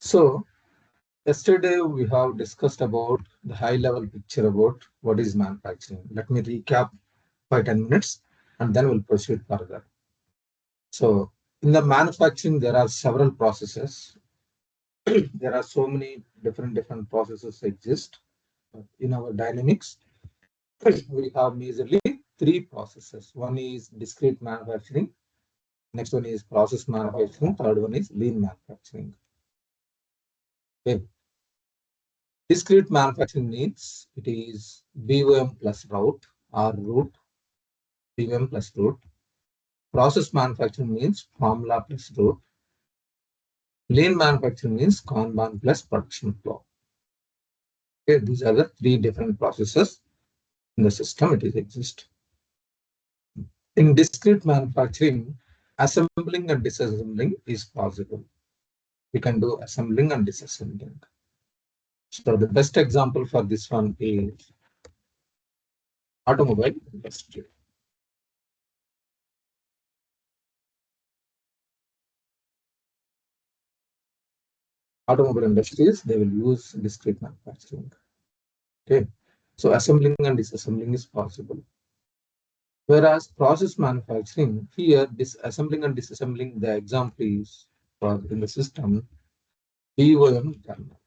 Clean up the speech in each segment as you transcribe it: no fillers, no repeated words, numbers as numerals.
So yesterday we have discussed about the high level picture about what is manufacturing. Let me recap by 10 minutes and then we'll proceed further. So in the manufacturing, there are several processes. There are so many different processes exist. In our dynamics, we have majorly three processes. One is discrete manufacturing. Next one is process manufacturing. Third one is lean manufacturing. Okay. Discrete manufacturing means it is BOM plus route or route, BOM plus route. Process manufacturing means formula plus route. Lean manufacturing means Kanban plus production flow. Okay, these are the three different processes in the system it is exist. In discrete manufacturing, assembling and disassembling is possible. We can do assembling and disassembling. So the best example for this one is automobile industry. Automobile industries, they will use discrete manufacturing. Okay, so assembling and disassembling is possible. Whereas process manufacturing, here disassembling and disassembling, the example is for in the system B1 journal.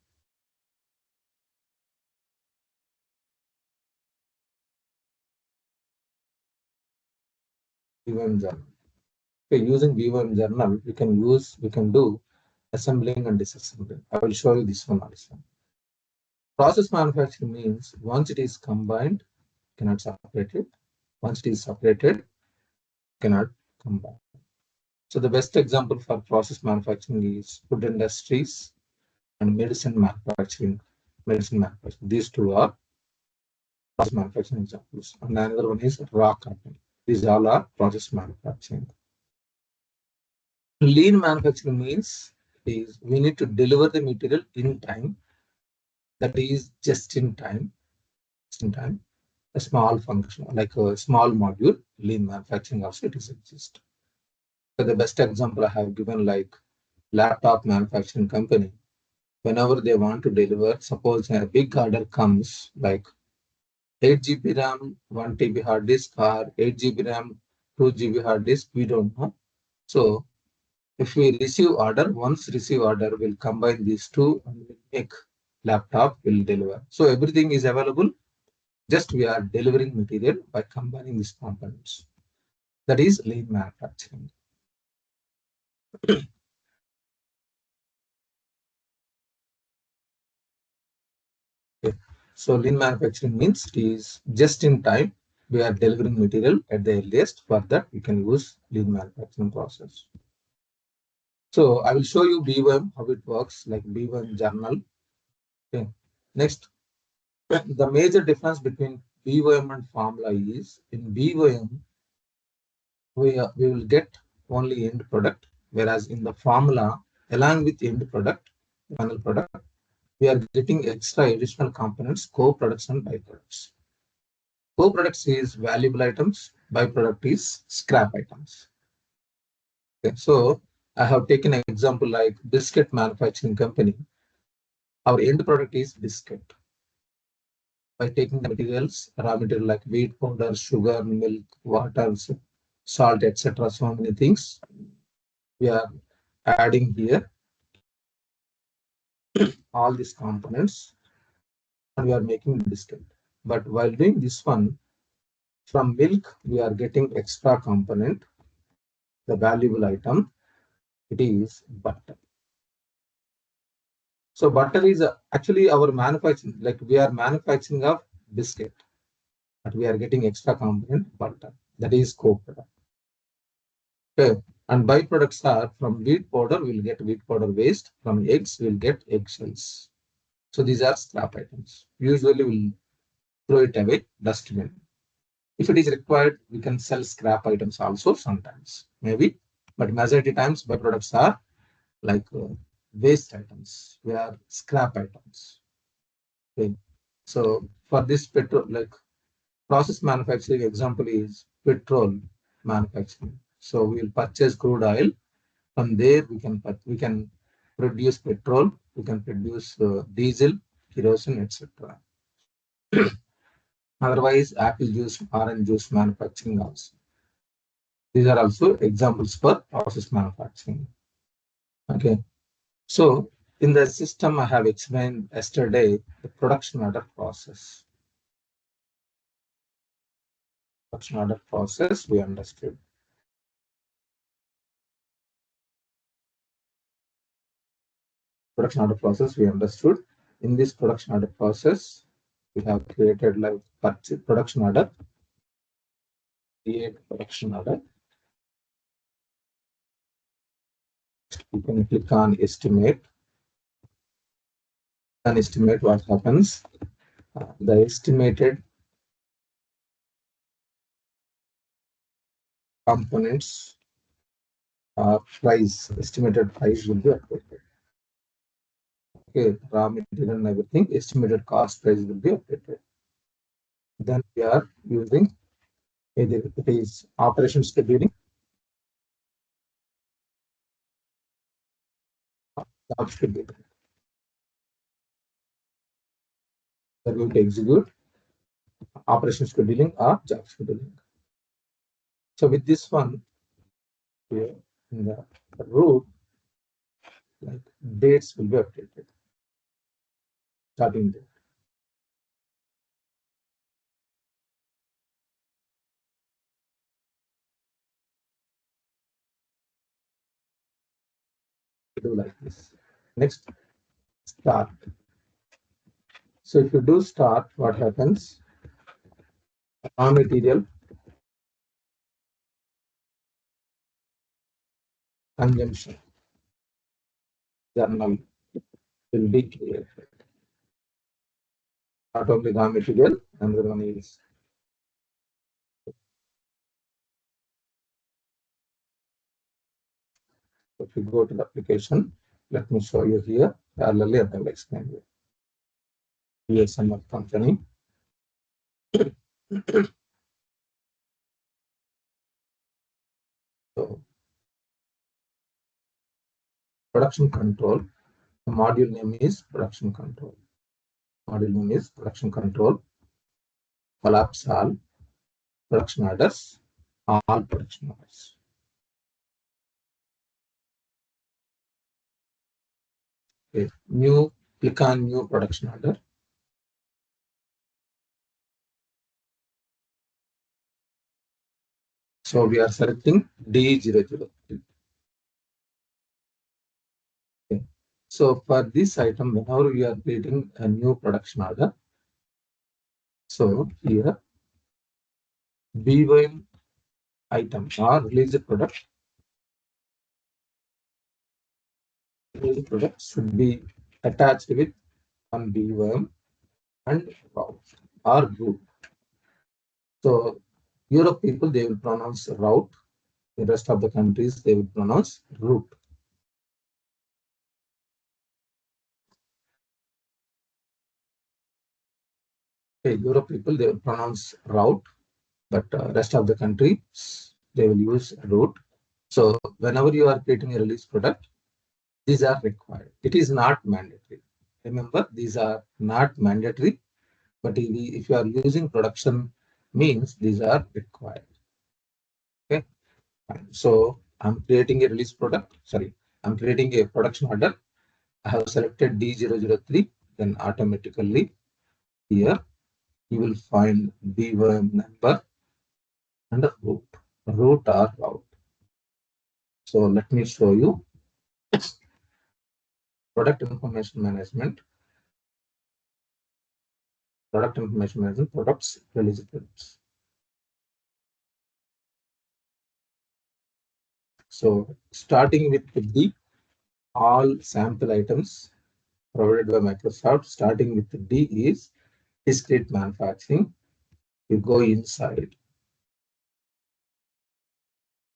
B1 journal. Okay, using B1 journal, we can do assembling and disassembling. I will show you this one also. Process manufacturing means once it is combined, cannot separate it. Once it is separated, cannot combine. So the best example for process manufacturing is food industries and medicine manufacturing. These two are process manufacturing examples. And another one is raw cotton. These all are process manufacturing. Lean manufacturing means is we need to deliver the material in time. That is just in time. A small function like a small module. Lean manufacturing also it is exist. So the best example I have given like laptop manufacturing company. Whenever they want to deliver, suppose a big order comes like 8 GB RAM, 1 TB hard disk, or 8 GB RAM, 2 GB hard disk, we don't know. So if we receive order, once receive order, we'll combine these two and we'll make laptop will deliver. So everything is available. Just we are delivering material by combining these components. That is lean manufacturing. Okay. So lean manufacturing means it is just in time. We are delivering material at the earliest. For that, we can use lean manufacturing process. So I will show you B1 how it works, like B1 journal. Okay. Next, the major difference between BOM and formula is in BOM we will get only end product, whereas in the formula along with end product, final product, we are getting extra additional components, co-products and byproducts. Co-products is valuable items, byproduct is scrap items. Okay, so I have taken an example like biscuit manufacturing company. Our end product is biscuit. By taking the materials, raw material like wheat powder, sugar, milk, water, salt, etc. So many things we are adding here, all these components, and we are making biscuit. But while doing this one, from milk, we are getting extra component, the valuable item, it is butter. So butter is actually our manufacturing, like we are manufacturing of biscuit, but we are getting extra component butter. That is co-product. Okay. And byproducts are from wheat powder, we'll get wheat powder waste. From eggs, we'll get eggshells. So these are scrap items. Usually we'll throw it away, dustbin. If it is required, we can sell scrap items also sometimes, maybe. But majority times byproducts are like waste items. We are scrap items. Okay. So for this petrol, like process manufacturing example is petrol manufacturing. So we will purchase crude oil. From there we can produce petrol. we can produce diesel, kerosene, etc. Otherwise, apple juice, orange juice manufacturing also. These are also examples for process manufacturing. Okay. So in the system I have explained yesterday, the production order process. Production order process we understood. Production order process we understood. In this production order process, we have created like production order, create production order. You can click on estimate. And estimate what happens. The estimated components price, estimated price will be updated. Okay, raw material and everything, estimated cost price will be updated. Then we are using either it is operation scheduling, job scheduling. We are going to execute operation scheduling or job scheduling. So with this one, here in the root, like dates will be updated. Starting date. Do like this. Next, start. So if you do start, what happens? Raw material consumption journal will be created. Not only raw material, another one is if you go to the application, let me show you here. Parallelly, I will explain you. Here's some company. So production control. The module name is production control. Module name is production control. Collapse all production orders. All production orders. Okay. New, click on new production order. So we are selecting D003. Okay. So for this item, whenever we are creating a new production order, so here B1 item or released product should be attached with one B1 and route or group. So Europe people, they will pronounce route. The rest of the countries, they will pronounce route. Okay, Europe people, they will pronounce route, but rest of the countries, they will use route. So whenever you are creating a release product, these are required. It is not mandatory. Remember, these are not mandatory, but if you are using production means these are required. Okay. So I'm creating a release product. Sorry, I'm creating a production order. I have selected D003. Then automatically here you will find B1 number and the route or route. So let me show you product information management. Product information management, products, release products. So starting with the all sample items provided by Microsoft, starting with the D is discrete manufacturing. You go inside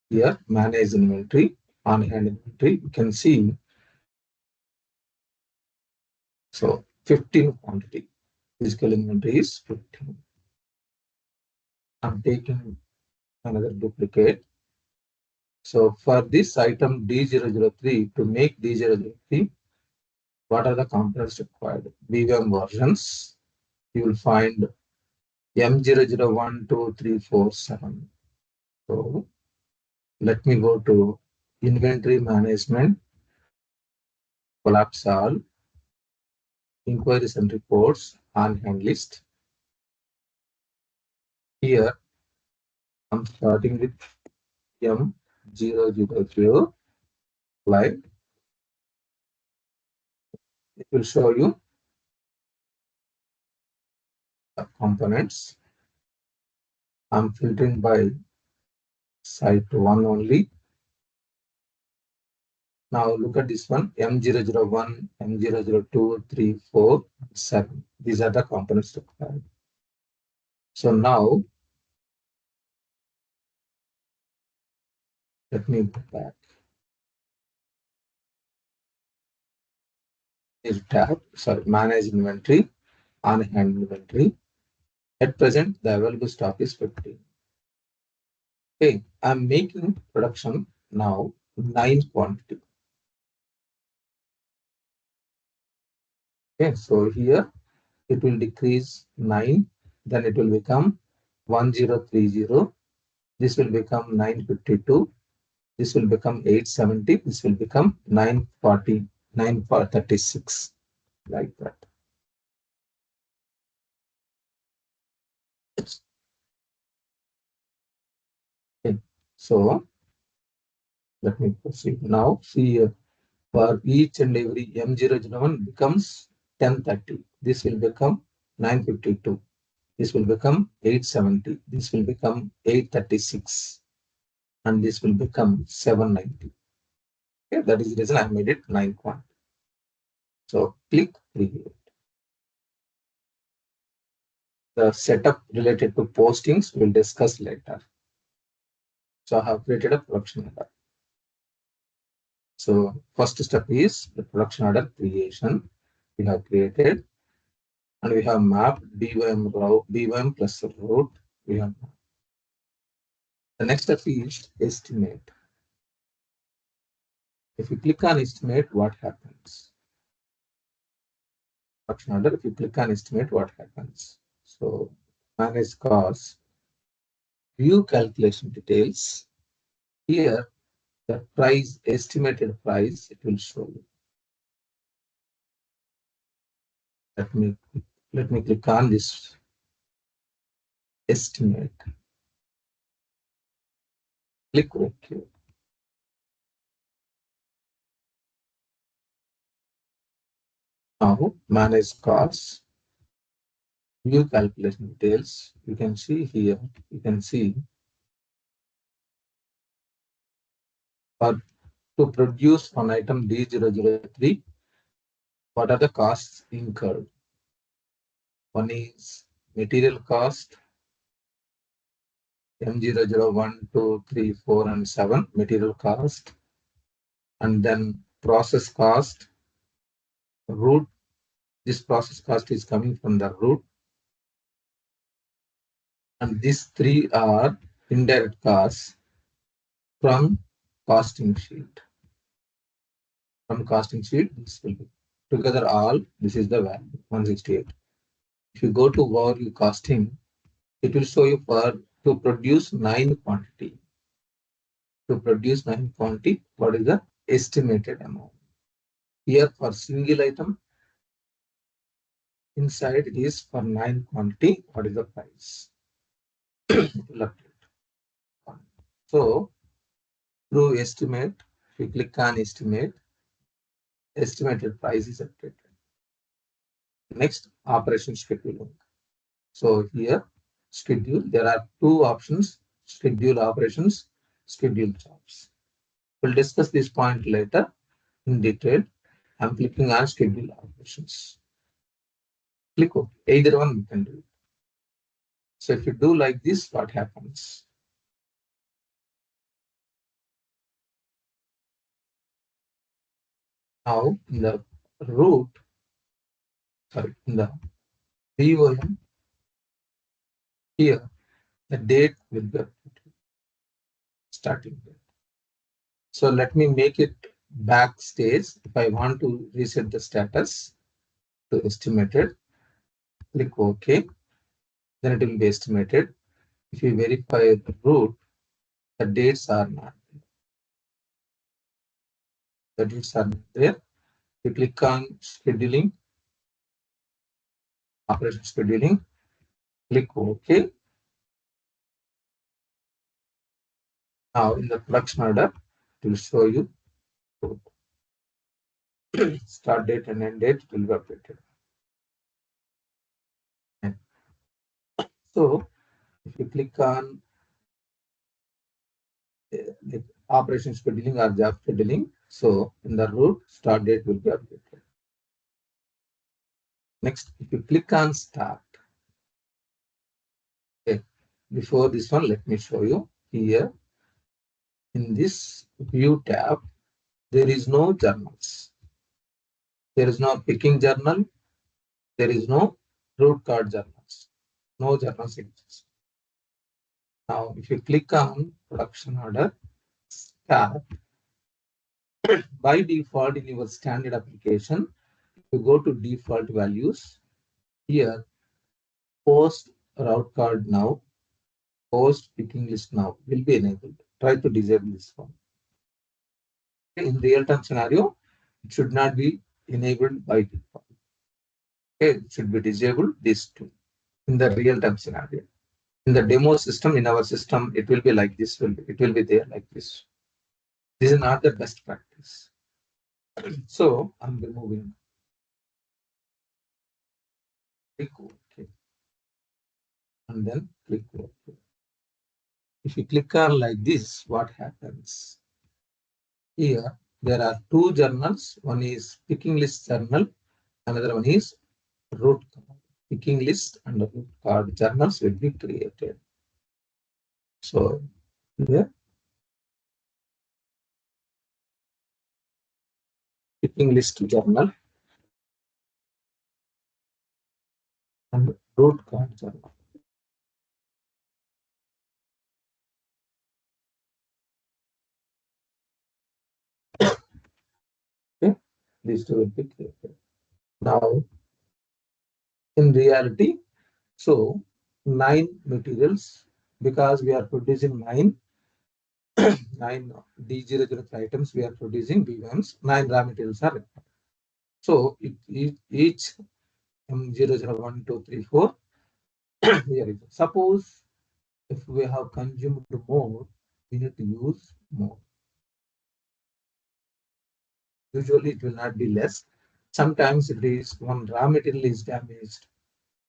here, manage inventory, on hand inventory. You can see so 15 quantity. Physical inventory is 15. I'm taking another duplicate. So for this item D003, to make D003, what are the components required? BVM versions, you will find M00123447. So let me go to inventory management, collapse all, inquiries and reports, on hand list. Here I'm starting with M000 live. It will show you the components. I'm filtering by site 1 only. Now look at this one, M001, M002, 3, 4, 7. These are the components required. So now, let me go back. This tab, sorry, manage inventory, on hand inventory. At present, the available stock is 15. Okay, I'm making production now 9 quantity. Okay, so here it will decrease 9, then it will become 1030. This will become 952. This will become 870. This will become 940, 936, like that. Okay. So let me proceed. Now see here, for each and every M001 becomes 1030. This will become 952. This will become 870. This will become 836. And this will become 790. Okay, that is the reason I made it 9 quant. So click preview. The setup related to postings we'll discuss later. So I have created a production order. So first step is the production order creation. We have created and we have mapped BYM plus route. We have the next step is estimate. If you click on estimate, what happens? Production order, if you click on estimate, what happens? So manage cost, view calculation details. Here, the price, estimated price, it will show you. Let me click on this estimate. Click OK. Now manage costs, view calculation details. You can see here, you can see for to produce one item D003, what are the costs incurred? One is material cost, M001, 2, 3, 4, and 7, material cost, and then process cost, route. This process cost is coming from the route, and these three are indirect costs from costing sheet. From costing sheet, this will be together all. This is the value 168. If you go to overview costing, it will show you for to produce 9 quantity. To produce 9 quantity, what is the estimated amount? Here for single item, inside is for 9 quantity, what is the price? So through estimate, if you click on estimate, estimated price is updated. Next, operation scheduling. So here, schedule, there are two options, schedule operations, schedule jobs. We'll discuss this point later in detail. I'm clicking on schedule operations. Click OK. Either one we can do it. So if you do like this, what happens? Now in the route, sorry, in the BOM, here the date will be updated, starting date. So let me make it backstage. If I want to reset the status to estimated, click OK. Then it will be estimated. If you verify the root, the dates are not there. The dates are not there. You click on scheduling, operation scheduling, click OK. Now in the production order, it will show you start date and end date will be updated. And so if you click on the operation scheduling or job scheduling, so in the root, start date will be updated. Next, if you click on start, okay, before this one, let me show you here in this view tab, there is no journals. There is no picking journal. There is no root card journals. No journals exist. Now, if you click on production order, start, by default in your standard application, you go to default values. Here, post route card now, post picking list now will be enabled. Try to disable this one. In real-time scenario, it should not be enabled by default. Okay, it should be disabled these two in the real-time scenario. In the demo system, in our system, it will be like this. It will be there like this. This is not the best practice. So I'm removing. Click OK. And then click OK. If you click on like this, what happens? Here, there are two journals. One is picking list journal. Another one is root card. Picking list and root card journals will be created. So here, picking list journal and root card journal. Okay, these two will be created. Now, in reality, so 9 materials, because we are producing 9 D003 items, we are producing B1s, 9 raw materials are required. So each M001, 2, 3, 4, here suppose if we have consumed more, we need to use more. Usually it will not be less. Sometimes if it is one raw material is damaged,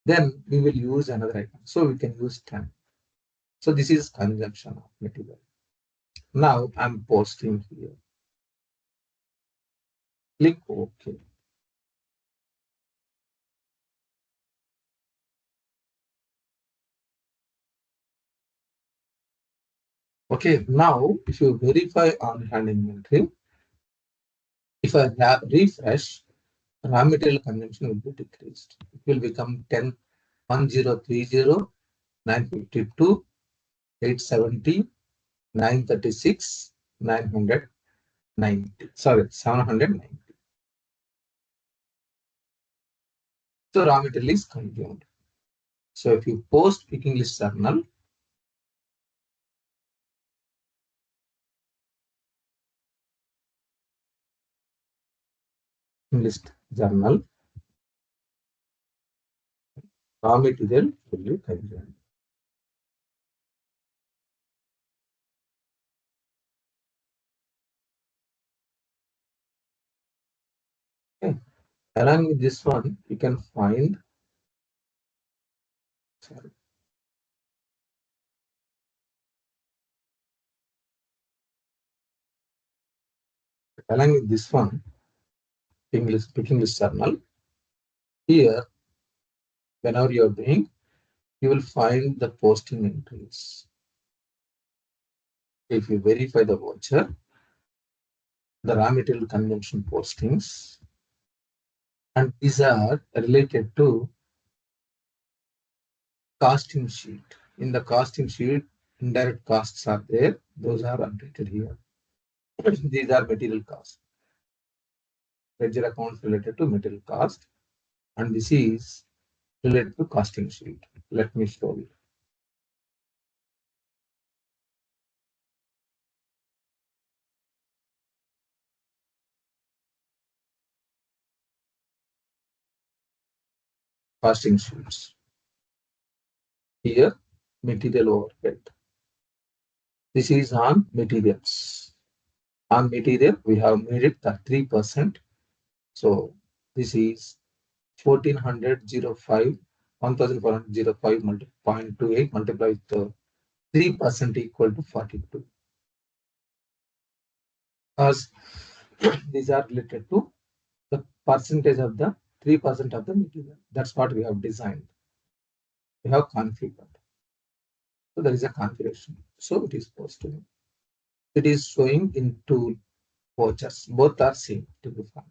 then we will use another item. So we can use 10. So this is consumption of material. Now I'm posting here. Click OK. Okay, now if you verify on hand inventory, if I refresh, raw material consumption will be decreased. It will become 10, 1030, 952, 870, 936, 990. Sorry, 790. So raw material is consumed. So if you post picking list journal, list journal, raw material will be consumed. Okay. Along with this one, you can find, sorry, along with this one, picking list journal, here, whenever you're doing, you will find the posting entries. If you verify the voucher, the raw material consumption postings, and these are related to costing sheet. In the costing sheet, indirect costs are there. Those are updated here. These are material costs. ledger accounts related to material cost, and this is related to costing sheet. Let me show you. Costing sheets. Here, material overhead. This is on materials. On material, we have made it the 3%. So this is 1405, 1405 0.28 multiplied with 3% equal to 42. As these are related to the percentage of the 3% of the material. That's what we have designed. We have configured. So there is a configuration. So it is posted. It is showing in two vouchers. Both are same to be found.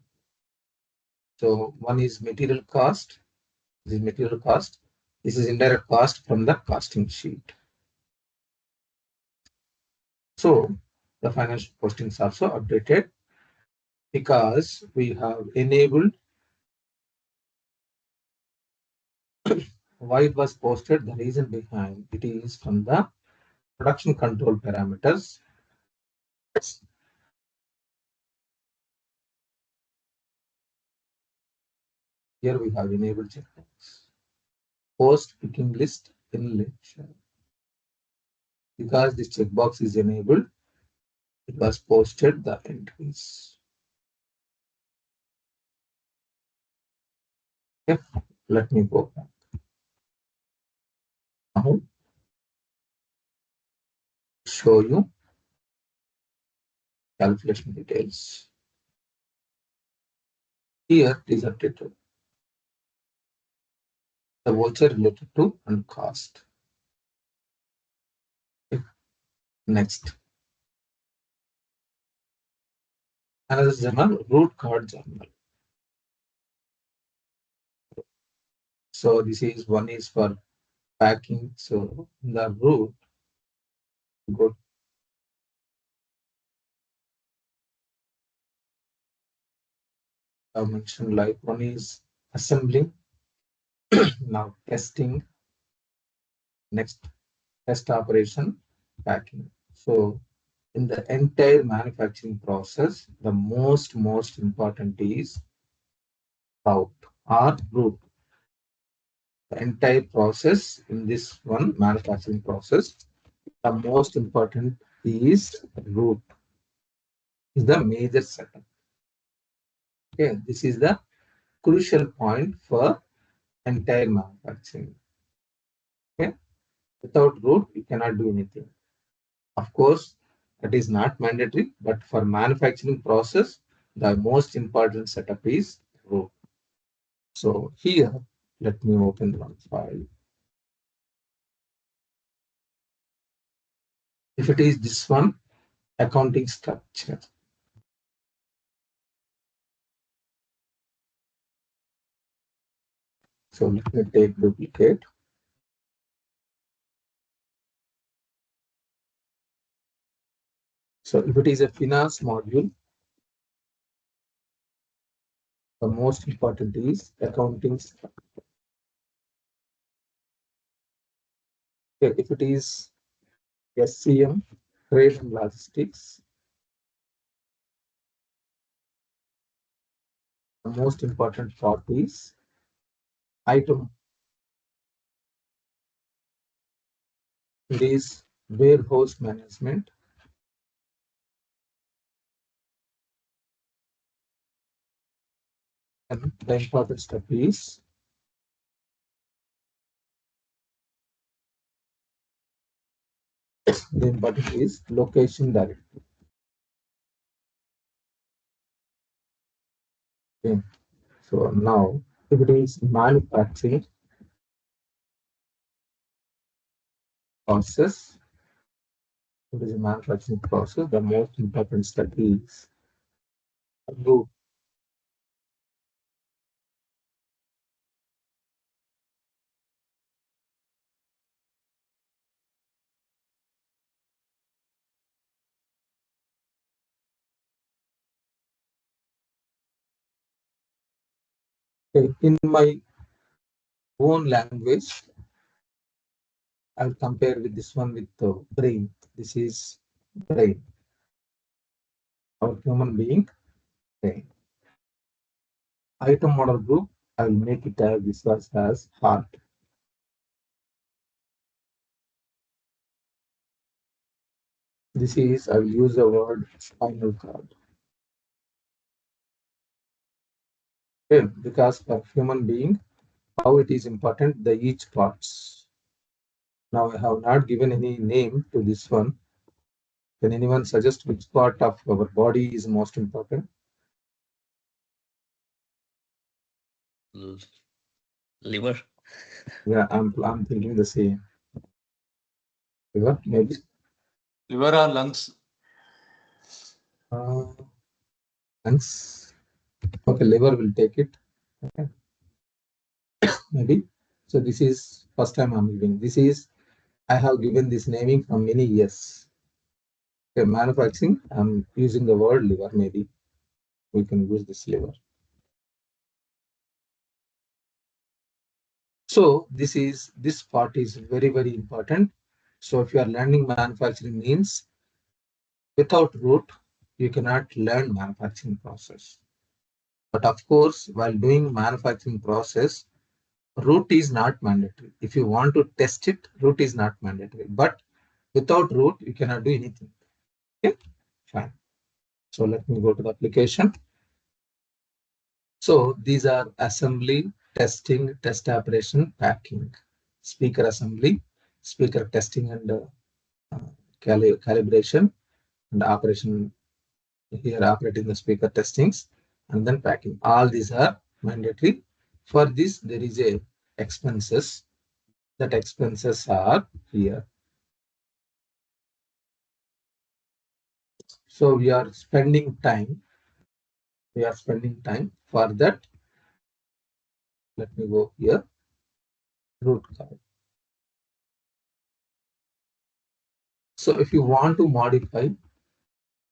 So one is material cost. This is material cost. This is indirect cost from the costing sheet. So the financial postings also updated because we have enabled why it was posted. The reason behind it is from the production control parameters. Here we have enabled checkbox. Post picking list in lecture. Because this checkbox is enabled, it was posted the entries. Okay, let me go back. Now show you calculation details. Here it is updated. The voucher related to and cost. Okay. Next. Another journal, root card journal. So this is one is for packing. So in the root, go I mentioned like one is assembling, now testing, next test operation, packing. So in the entire manufacturing process, the most important is route or route. The entire process in this one manufacturing process, the most important is route. Is the major setup. Okay, this is the crucial point for entire manufacturing. Okay, without route, you cannot do anything. Of course, that is not mandatory, but for manufacturing process, the most important setup is route. So here, let me open one file. If it is this one, accounting structure. So let me take duplicate. So if it is a finance module, the most important is accounting structure. Okay, if it is SCM, trade and logistics, the most important part is item. It is warehouse management. And the important step is location directory. Okay. So now, if it is manufacturing process, if it is a manufacturing process, the most important step is route. Okay. In my own language, I will compare with this one with the brain. This is brain, our human being brain. Item model group, I will make it as this was as heart. This is, I will use the word spinal cord. Okay, because for human being, how it is important, the each parts. Now I have not given any name to this one. Can anyone suggest which part of our body is most important? Liver. Yeah, I'm thinking the same. Liver, maybe. Liver or lungs? Uh, Lungs. Okay, liver will take it. Okay, maybe. So this is first time I'm giving. This is, I have given this naming from many years. Okay, manufacturing, I'm using the word liver. Maybe we can use this liver. So this part is very, very important. So if you are learning manufacturing means without root, you cannot learn manufacturing process. But of course, while doing manufacturing process, root is not mandatory. If you want to test it, root is not mandatory. But without root, you cannot do anything. Okay, fine. So let me go to the application. So these are assembly, testing, test operation, packing, speaker assembly, speaker testing and calibration, and operation here operating the speaker testings, and then packing. All these are mandatory. For this, there is a expenses. That expenses are here. So we are spending time. We are spending time for that. Let me go here. Root card. So if you want to modify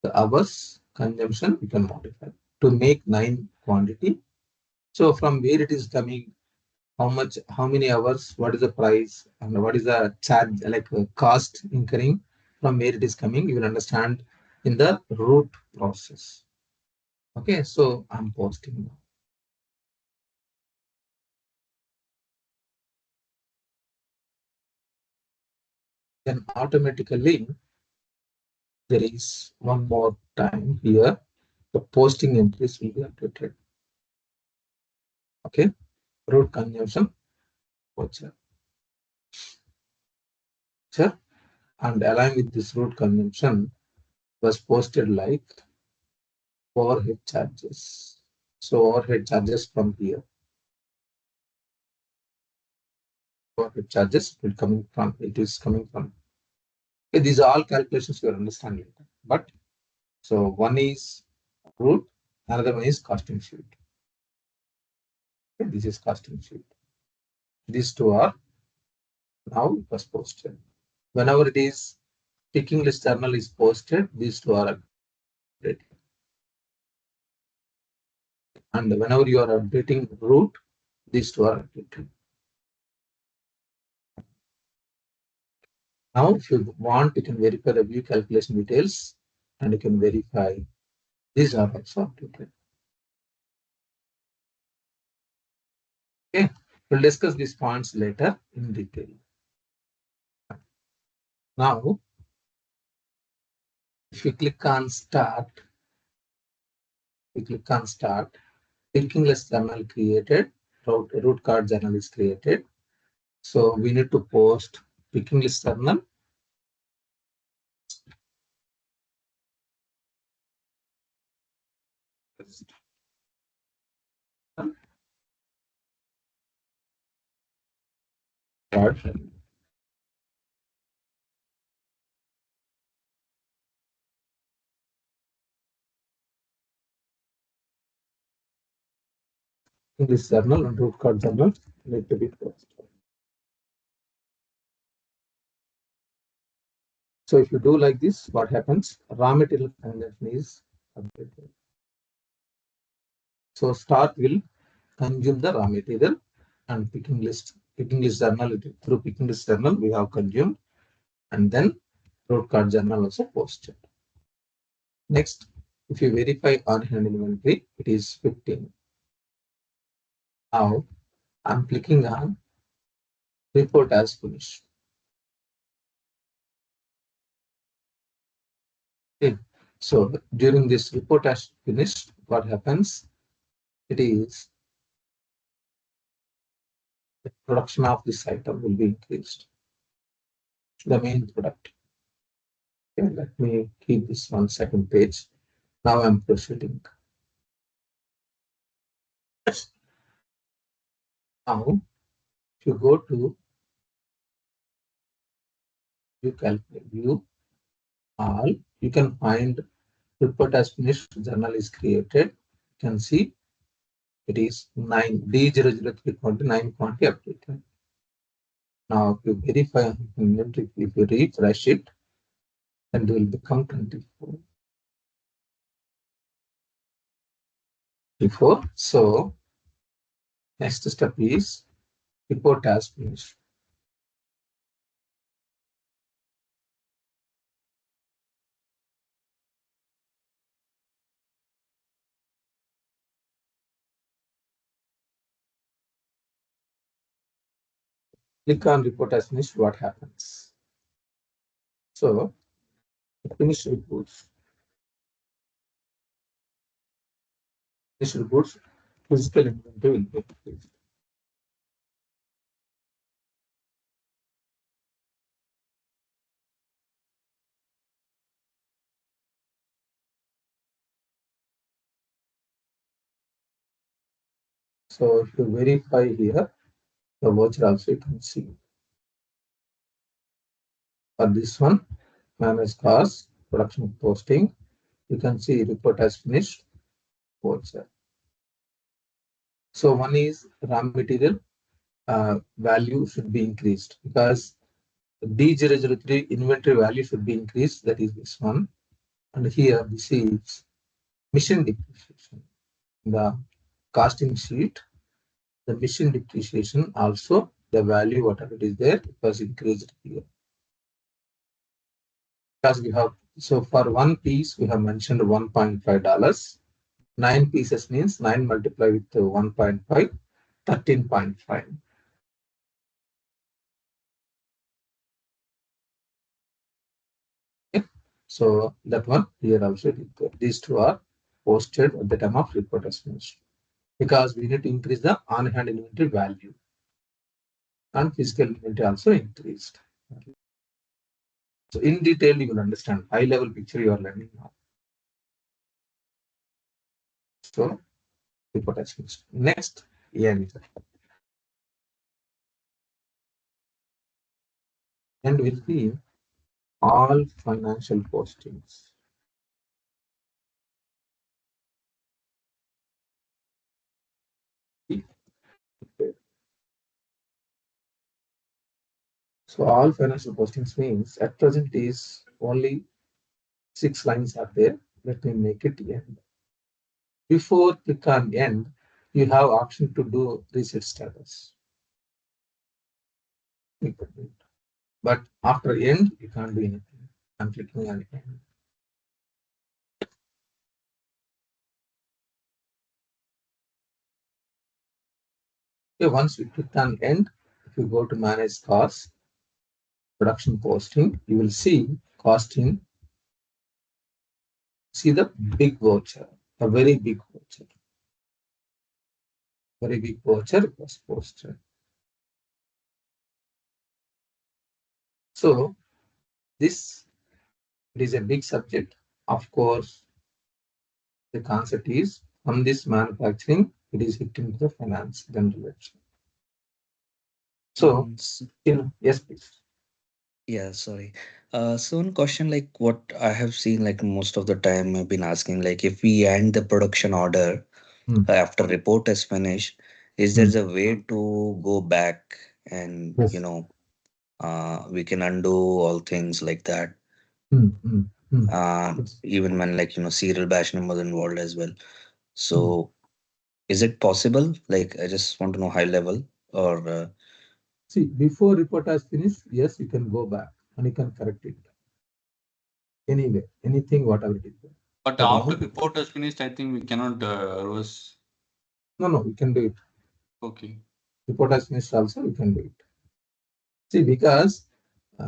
the hours consumption, you can modify to make 9 quantity. So from where it is coming, how much, how many hours, what is the price, and what is the charge, like cost incurring, from where it is coming, you will understand in the root process. Okay, so I'm posting now. Then automatically there is one more time here, the posting entries will be updated. Okay, root consumption voucher. Sure. And along with this root consumption was posted like overhead charges. So overhead charges from here. Overhead charges will coming from, it is coming from. Okay, these are all calculations you understand later. But so one is root, another one is costing sheet. Okay, this is costing sheet. These two are now it was posted. Whenever it is picking list journal is posted, these two are updated. And whenever you are updating root, these two are updated. Now, if you want, you can verify the view calculation details and you can verify these are also updated. Okay, we'll discuss these points later in detail. Now, if you click on start, picking list journal created, root card journal is created. So we need to post picking list journal. English journal and root card journal need to be posted. So if you do like this, what happens? Raw material consumption is updated. So start will consume the raw material, and picking list journal, through picking list journal we have consumed, and then road card journal also posted. Next, if you verify on hand inventory, it is 15. Now I'm clicking on report as finished. Okay. So during this report as finished, what happens? It is the production of this item will be increased, the main product. Okay, let me keep this one second page. Now I'm proceeding. Now, if you go to view all, you can find report as finished, journal is created. You can see it is 9 D003 quantity, 9 quantity updated. Now, if you verify inventory, if you refresh it, then it will become 24. Before, so next step is report as finished. Click on report as finished, what happens? So, finished reports. Finished reports, physical inventory will be increased. So, if you verify here, the voucher also you can see. For this one, manage cost, production posting, you can see report as finished, voucher. So, one is raw material value should be increased because D003 inventory value should be increased. That is this one. And here this is machine depreciation. The costing sheet, the machine depreciation also the value whatever it is there it was increased here. Because we have, so for one piece we have mentioned $1.5. 9 pieces means 9 multiplied with 1.5, 13.5. Okay. So that one here also these two are posted at the time of report as finished because we need to increase the on hand inventory value and physical inventory also increased. So in detail you will understand high level picture you are learning now. So report as finished. Next, end will be all financial postings. So all financial postings means at present is only 6 lines are there. Let me make it end. Before click on end, you have option to do reset status. But after end, you can't do anything. I'm clicking on end. Okay, once you click on end, if you go to manage cost, production posting, you will see costing. See the big voucher, a very big voucher. Very big voucher was posted. So this it is a big subject. Of course, the concept is from this manufacturing, it is hitting the finance then direction. So, yes, please. Yeah, sorry. So one question like what I have seen like most of the time I've been asking like if we end the production order Hmm. after report is finished, is Hmm. there a way to go back and Yes. we can undo all things like that? Hmm. Hmm. Hmm. Yes. Even when like serial batch numbers involved as well. Hmm. So Is it possible? Like, I just want to know high level or See, before report has finished, yes, you can go back and you can correct it anyway, anything, whatever it is. But But after once, report is finished, I think we cannot reverse. no, you can do it. Okay. Report has finished also, you can do it. See, because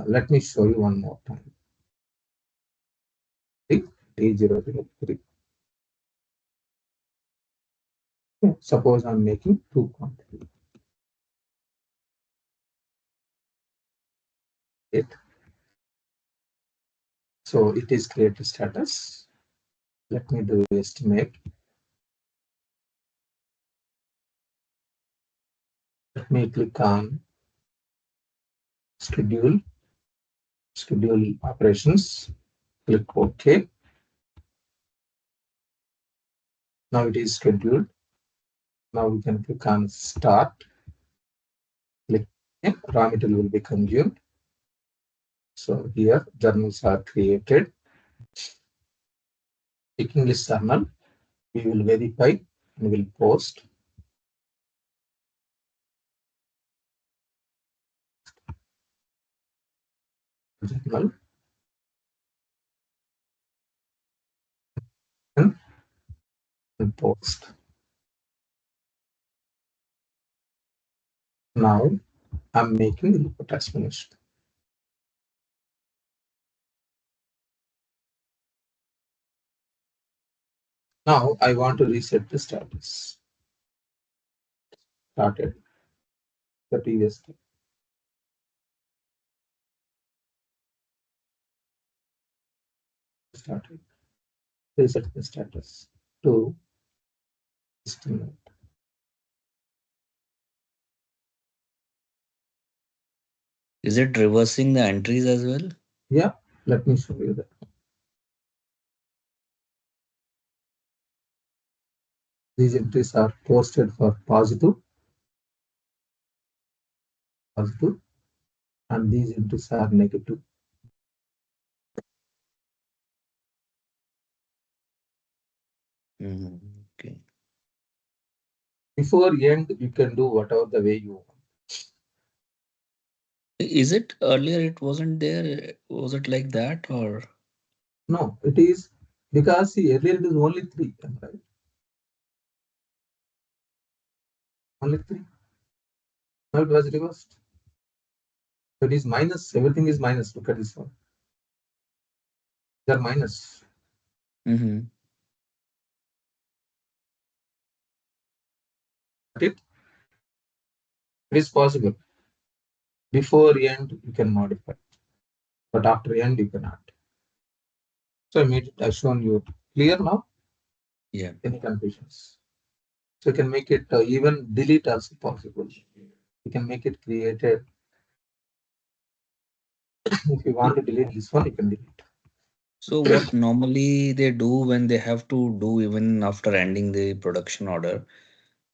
let me show you one more time. D003. Suppose I'm making two quantities. It. So it is created status. Let me do estimate. Let me click on schedule operations. Click OK. Now it is scheduled. Now we can click on start. Click raw material will be consumed. So here journals are created. Picking list journal, we will verify and will post. Journal and post. Now I'm making the report as finished. Now I want to reset the status. Started the previous step. Started. Reset the status to estimate. is it reversing the entries as well? Yeah, let me show you that. These entries are posted for positive, and these entries are negative. Okay. Before end, you can do whatever the way you want. Is it earlier it wasn't there? Was it like that or? No, it is because see, earlier it is only 3, right? Only 3. Now it was reversed. So it is minus, everything is minus. Look at this one. They are minus. Mm-hmm. But it is possible. Before end, you can modify, but after end, you cannot. So I made it, I've shown you clear now. Yeah. Any confusions? So you can make it even delete also possible. You can make it created. If you want to delete this one, you can delete. So what normally they do when they have to do even after ending the production order,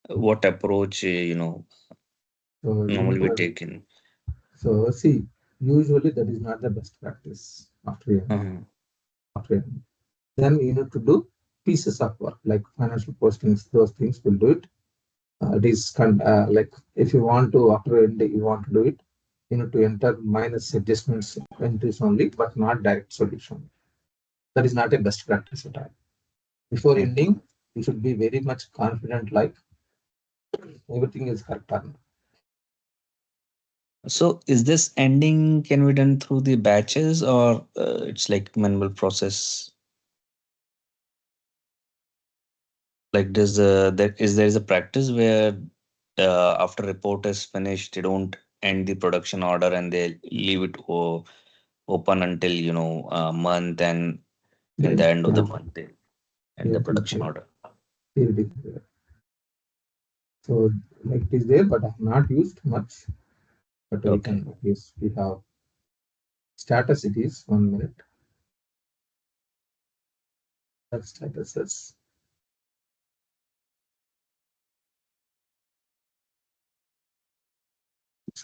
what approach So you normally need we to. take in? So see, usually that is not the best practice after end. Uh-huh. After end. Then you need to do pieces of work like financial postings. Those things will do it. It is like if you want to after end you want to do it, you need to enter minus adjustments entries only, but not direct solution. That is not a best practice at all. Before Okay. ending, you should be very much confident, like everything is correct. So is this ending can be done through the batches or it's like manual process? Like does there is a practice where after report is finished, they don't end the production order and they leave it open until a month, and in the Yes, end of the month they end here the it is production there. order. Here it is there. So like it is there, but I have not used much. But we Okay. can use. We have status. It is 1 minute. That status is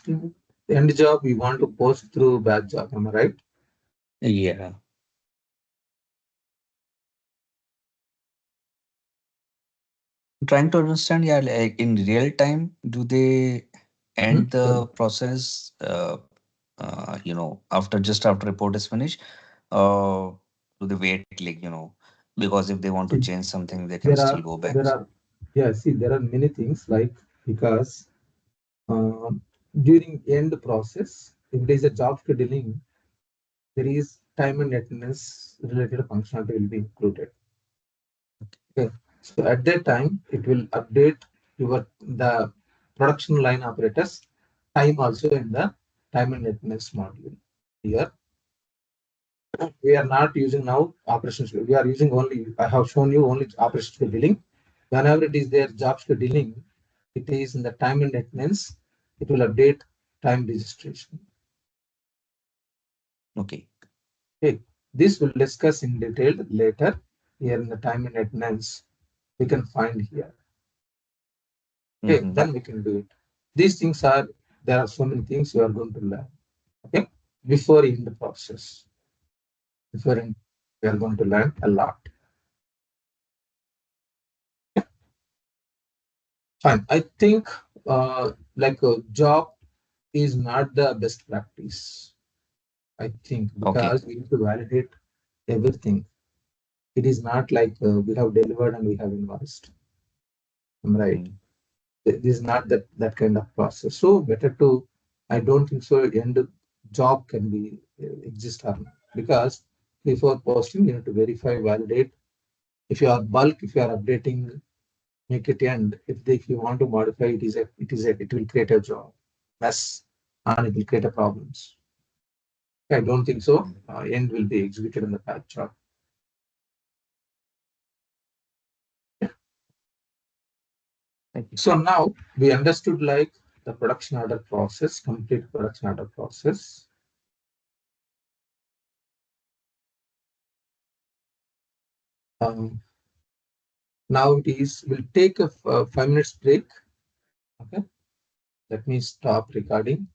the end job. We want to post through batch job. Am I right? Yeah. trying to understand, yeah, like in real time, do they end Sorry. the process, after just after report is finished? Uh, do they wait, like, because if they want to See, change something, they can there still are go back. there are yeah. See, there are many things like because um, during end process, if there is a job scheduling, there is time and attendance related functionality will be included. Okay. So at that time, it will update the production line operators time also in the time and attendance module. Here, we are not using now operations. We are using only, I have shown you only operations scheduling. Whenever it is there, job scheduling, it is in the time and attendance, it will update time registration. Okay. Okay. This will discuss in detail later. Here in the time and attendance, we can find here. Okay, Mm-hmm. then we can do it. These things are, there are so many things you are going to learn. Okay, before in the process, before in, we are going to learn a lot. Fine. I think like a job is not the best practice. I think Okay. because we need to validate everything. It is not like we have delivered and we have invoiced. Am I right? Mm. This is not that kind of process. So better to, I don't think so. End job can be exist or not because before posting you need to verify, validate. If you are bulk, if you are updating, make it end. If you want to modify, it will create a job mess and it will create a problems. I don't think so. End will be executed in the patch job. Thank you. So now we understood like the production order process, complete production order process. Um, Now it is, we'll take a 5 minutes break. Okay. Let me stop recording.